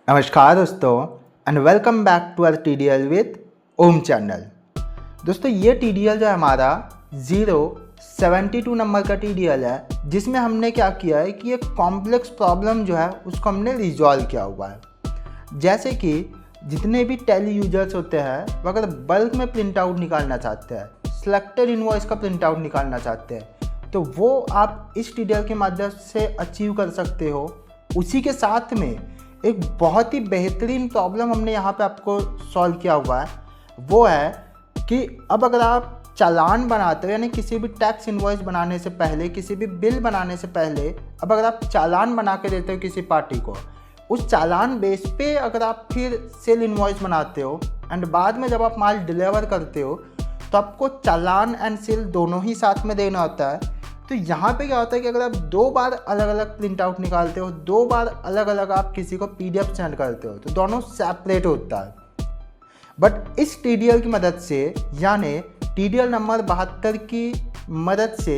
नमस्कार दोस्तों and welcome back to our TDL with Om channel. दोस्तों ये TDL जो है हमारा 072 नंबर का TDL है, जिसमें हमने क्या किया है कि एक कॉम्प्लेक्स प्रॉब्लम जो है उसको हमने रिजॉल्व किया हुआ है। जैसे कि जितने भी टेली यूजर्स होते हैं वो अगर बल्क में प्रिंट आउट निकालना चाहते हैं, सिलेक्टेड इनवॉइस का प्रिंट आउट निकालना चाहते हैं, तो वो आप इस TDL के माध्यम से अचीव कर सकते हो। उसी के साथ में एक बहुत ही बेहतरीन प्रॉब्लम हमने यहाँ पे आपको सॉल्व किया हुआ है। वो है कि अब अगर आप चालान बनाते हो, यानी किसी भी टैक्स इनवॉइस बनाने से पहले, किसी भी बिल बनाने से पहले, अब अगर आप चालान बना के देते हो किसी पार्टी को, उस चालान बेस पे अगर आप फिर सेल इनवॉइस बनाते हो एंड बाद में जब आप माल डिलीवर करते हो तो आपको चालान एंड सेल दोनों ही साथ में देना होता है। तो यहाँ पे क्या होता है कि अगर आप दो बार अलग अलग प्रिंट आउट निकालते हो, दो बार अलग अलग आप किसी को PDF सेंड करते हो, तो दोनों सेपरेट होता है। बट इस TDL की मदद से, यानी TDL नंबर 72 की मदद से,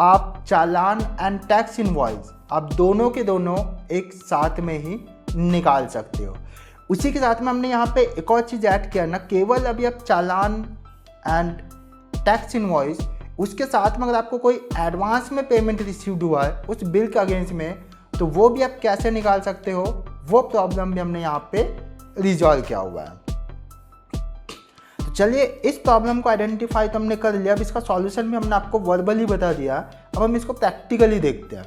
आप चालान एंड टैक्स इनवॉइस आप दोनों के दोनों एक साथ में ही निकाल सकते हो। उसी के साथ में हमने यहाँ पे एक और चीज़ ऐड किया ना, केवल अभी आप चालान एंड टैक्स इनवॉइस, उसके साथ में अगर आपको कोई एडवांस में पेमेंट रिसीव्ड हुआ है उस बिल के अगेंस्ट में, तो वो भी आप कैसे निकाल सकते हो, वो प्रॉब्लम भी हमने यहाँ पे रिजॉल्व किया हुआ है। तो चलिए, इस प्रॉब्लम को आइडेंटिफाई तो हमने कर लिया, अब इसका सॉल्यूशन भी हमने आपको वर्बली बता दिया। अब हम इसको प्रैक्टिकली देखते हैं।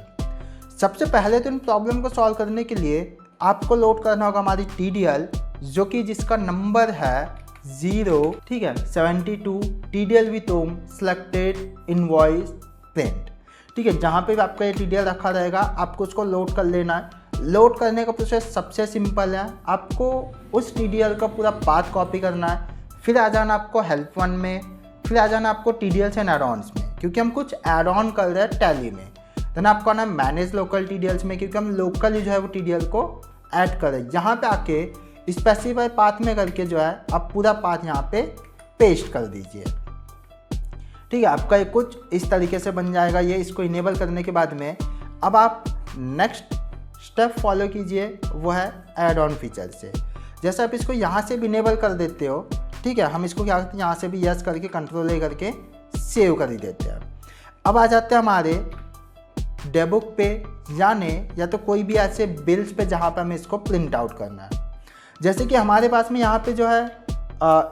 सबसे पहले तो इन प्रॉब्लम को सॉल्व करने के लिए आपको लोड करना होगा हमारी TDL, जो कि जिसका नंबर है 072 TDL with Om selected invoice print. ठीक है, जहाँ पे भी आपका ये TDL रखा रहेगा आपको उसको लोड कर लेना है। लोड करने का प्रोसेस सबसे सिंपल है, आपको उस TDL का पूरा पाथ कॉपी करना है, फिर आ जाना आपको हेल्प वन में, फिर आ जाना आपको TDLs एंड एड-ऑन्स में, क्योंकि हम कुछ एड ऑन कर रहे हैं टैली में। देन आपको आना मैनेज लोकल TDLs में, क्योंकि हम लोकली जो है वो TDL को ऐड कर रहे हैं। यहाँ पे आके स्पेसिफाई पाथ में करके जो है आप पूरा पाथ यहाँ पे पेस्ट कर दीजिए। ठीक है, आपका ये कुछ इस तरीके से बन जाएगा। ये इसको इनेबल करने के बाद में अब आप नेक्स्ट स्टेप फॉलो कीजिए, वो है ऐड ऑन फीचर से। जैसे आप इसको यहाँ से भी इनेबल कर देते हो, ठीक है, हम इसको क्या करते हैं, यहाँ से भी यस करके कंट्रोल ए करके सेव कर ही देते हैं। अब आ जाते हैं हमारे डेबुक पे, या तो कोई भी ऐसे बिल्स पे जहाँ पे हमें इसको प्रिंट आउट करना है। जैसे कि हमारे पास में यहाँ पे जो है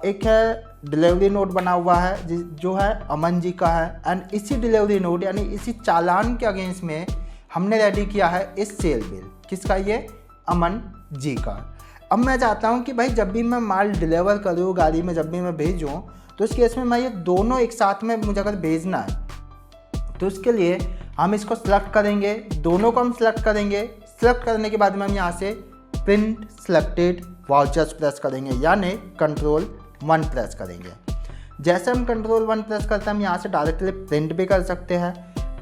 एक है डिलीवरी नोट बना हुआ है जो है अमन जी का है, एंड इसी डिलीवरी नोट यानी इसी चालान के अगेंस्ट में हमने रेडी किया है इस सेल बिल। किसका? ये अमन जी का। अब मैं चाहता हूँ कि भाई जब भी मैं माल डिलीवर करूँ गाड़ी में, जब भी मैं भेजूँ, तो इस केस में मैं ये दोनों एक साथ में मुझे अगर भेजना है तो उसके लिए हम इसको सिलेक्ट करेंगे, दोनों को हम सिलेक्ट करेंगे। सिलेक्ट करने के बाद में हम यहाँ से प्रिंट सिलेक्टेड वाउचर्स प्रेस करेंगे, यानी कंट्रोल 1 प्रेस करेंगे। जैसे हम कंट्रोल 1 प्रेस करते हैं, हम यहाँ से डायरेक्टली प्रिंट भी कर सकते हैं।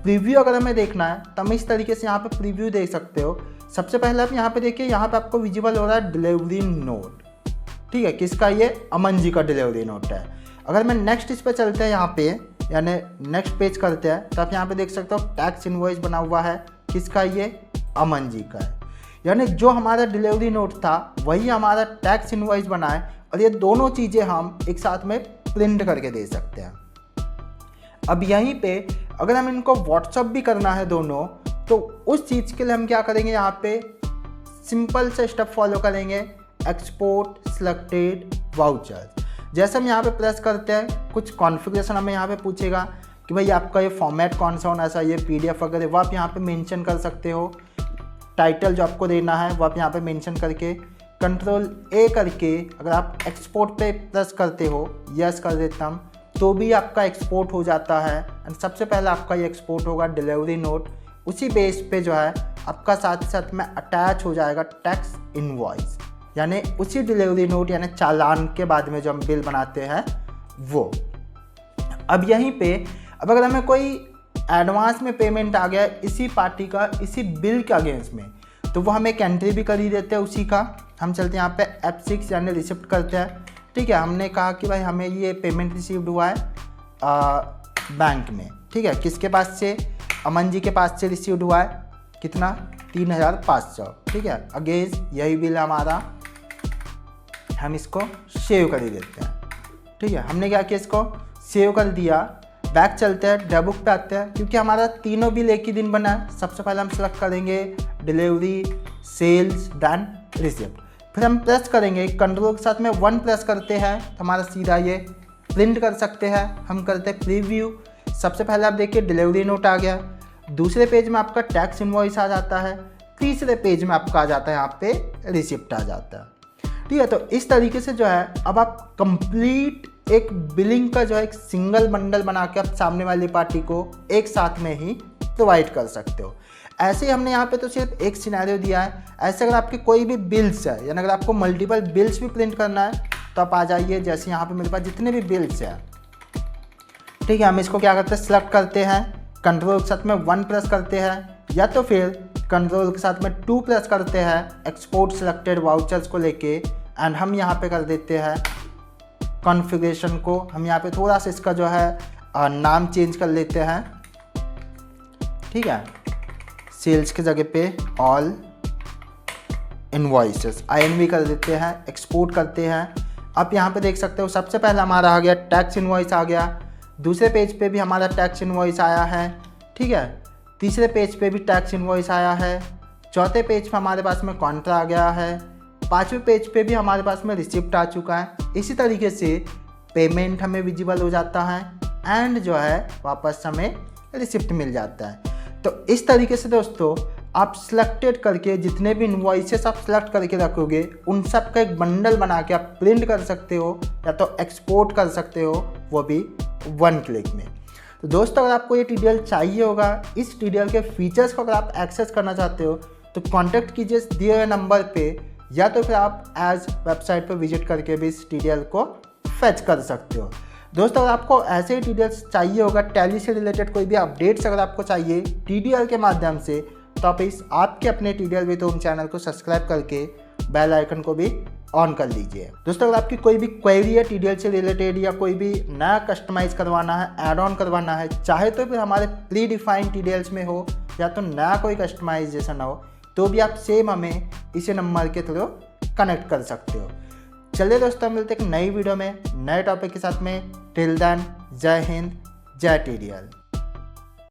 प्रीव्यू अगर हमें देखना है तो हम इस तरीके से यहाँ पे प्रीव्यू देख सकते हो। सबसे पहले आप यहाँ पे देखिए, यहाँ पे आपको विजिबल हो रहा है डिलीवरी नोट। ठीक है, किसका? ये अमन जी का डिलीवरी नोट है। अगर मैं नेक्स्ट इस पर चलते हैं यहाँ पे, यानी नेक्स्ट पेज करते हैं, तो आप यहाँ पे देख सकते हो टैक्स इनवॉइस बना हुआ है। किसका? ये अमन जी का है। यानी जो हमारा डिलीवरी नोट था वही हमारा टैक्स इनवॉइस बना है, और ये दोनों चीज़ें हम एक साथ में प्रिंट करके दे सकते हैं। अब यहीं पे अगर हम इनको व्हाट्सअप भी करना है दोनों, तो उस चीज़ के लिए हम क्या करेंगे, यहाँ पे सिंपल से स्टेप फॉलो करेंगे, एक्सपोर्ट सिलेक्टेड वाउचर्स। जैसे हम यहाँ पे प्रेस करते हैं, कुछ कॉन्फ़िगरेशन हमें यहाँ पे पूछेगा कि भाई आपका ये फॉर्मेट कौन सा होना चाहिए, PDF वगैरह, वो आप यहाँ पे मेंशन कर सकते हो। टाइटल जो आपको देना है वो आप यहाँ पे मेंशन करके कंट्रोल A करके अगर आप एक्सपोर्ट पे प्रेस करते हो, यस कर देता हूँ, तो भी आपका एक्सपोर्ट हो जाता है। एंड सबसे पहले आपका ये एक्सपोर्ट होगा डिलीवरी नोट, उसी बेस पे जो है आपका साथ साथ में अटैच हो जाएगा टैक्स इनवॉइस, यानी उसी डिलीवरी नोट यानी चालान के बाद में जो हम बिल बनाते हैं वो। अब यहीं पे अब अगर हमें कोई एडवांस में पेमेंट आ गया इसी पार्टी का इसी बिल के अगेंस्ट में, तो वो हम एक एंट्री भी कर ही देते हैं उसी का। हम चलते हैं यहाँ पे F6 यानी रिसिप्ट करते हैं। ठीक है, हमने कहा कि भाई हमें ये पेमेंट रिसीव्ड हुआ है बैंक में। ठीक है, किसके पास से? अमन जी के पास से रिसीव्ड हुआ है। कितना? 3500, ठीक है। अगेन यही बिल हमारा, हम इसको सेव कर ही देते हैं, ठीक है। हमने क्या किया, इसको सेव कर दिया। बैक चलते हैं, डेबुक पे आते हैं, क्योंकि हमारा तीनों बिल एक ही दिन बना है। सबसे पहले हम सेलेक्ट करेंगे डिलीवरी, सेल्स, देन रिसिप्ट। फिर हम प्रेस करेंगे, कंट्रोल के साथ में 1 प्रेस करते हैं तो हमारा सीधा ये प्रिंट कर सकते हैं। हम करते हैं प्रीव्यू। सबसे पहले आप देखिए डिलीवरी नोट आ गया, दूसरे पेज में आपका टैक्स इनवॉइस आ जाता है, तीसरे पेज में आपका आ जाता है यहाँ पे रिसिप्ट आ जाता है, ठीक है। तो इस तरीके से जो है अब आप कंप्लीट एक बिलिंग का जो है एक सिंगल बंडल बना के आप सामने वाली पार्टी को एक साथ में ही प्रोवाइड कर सकते हो। ऐसे ही हमने यहाँ पे तो सिर्फ एक सिनेरियो दिया है। ऐसे अगर आपके कोई भी बिल्स है, यानी अगर आपको मल्टीपल बिल्स भी प्रिंट करना है तो आप आ जाइए। जैसे यहाँ पे मेरे पास जितने भी बिल्स हैं, ठीक है, हम इसको क्या करते हैं, सेलेक्ट करते हैं, कंट्रोल के साथ में 1 प्रेस करते हैं, या तो फिर कंट्रोल के साथ में 2 प्रेस करते हैं एक्सपोर्ट सिलेक्टेड वाउचर्स को लेके, एंड हम यहाँ पे कर देते हैं कॉन्फ़िगरेशन को। हम यहाँ पे थोड़ा सा इसका जो है नाम चेंज कर लेते हैं, ठीक है। सेल्स की जगह पे ऑल इनवॉइसेस INV कर देते हैं, एक्सपोर्ट करते हैं। आप यहाँ पे देख सकते हो सबसे पहले हमारा आ गया टैक्स इनवॉइस आ गया, दूसरे पेज पे भी हमारा टैक्स इनवॉइस आया है, ठीक है, तीसरे पेज पे भी टैक्स इनवॉइस आया है, चौथे पेज पे हमारे पास में कॉन्ट्रा आ गया है, 5वें पेज पे भी हमारे पास में रिसिप्ट आ चुका है। इसी तरीके से पेमेंट हमें विजिबल हो जाता है एंड जो है वापस हमें रिसिप्ट मिल जाता है। तो इस तरीके से दोस्तों आप सिलेक्टेड करके जितने भी इनवॉइसेस आप सिलेक्ट करके रखोगे उन सब का एक बंडल बना के आप प्रिंट कर सकते हो या तो एक्सपोर्ट कर सकते हो, वो भी 1 क्लिक में। तो दोस्तों अगर आपको ये ट्यूटोरियल चाहिए होगा, इस ट्यूटोरियल के फीचर्स को अगर आप एक्सेस करना चाहते हो तो कॉन्टैक्ट कीजिए दिए हुए नंबर पे, या तो फिर आप एज वेबसाइट पर विजिट करके भी इस ट्यूटोरियल को फेच कर सकते हो। दोस्तों अगर आपको ऐसे ही ट्यूटोरियल्स चाहिए होगा, टैली से रिलेटेड कोई भी अपडेट्स अगर आपको चाहिए ट्यूटोरियल के माध्यम से, तो आप इस आपके अपने ट्यूटोरियल विद होम चैनल को सब्सक्राइब करके बेल आइकन को भी ऑन कर लीजिए। दोस्तों अगर आपकी कोई भी क्वेरी है ट्यूटोरियल से रिलेटेड या कोई भी नया कस्टमाइज़ करवाना है, ऐड ऑन करवाना है, चाहे तो फिर हमारे प्री डिफाइंड ट्यूटोरियल्स में हो या तो नया कोई कस्टमाइजेशन हो, तो भी आप सेम हमें इसी नंबर के थ्रू कनेक्ट कर सकते हो। चलिए दोस्तों मिलते हैं एक नई वीडियो में नए टॉपिक के साथ में। टिल देन जय हिंद, जय TDL।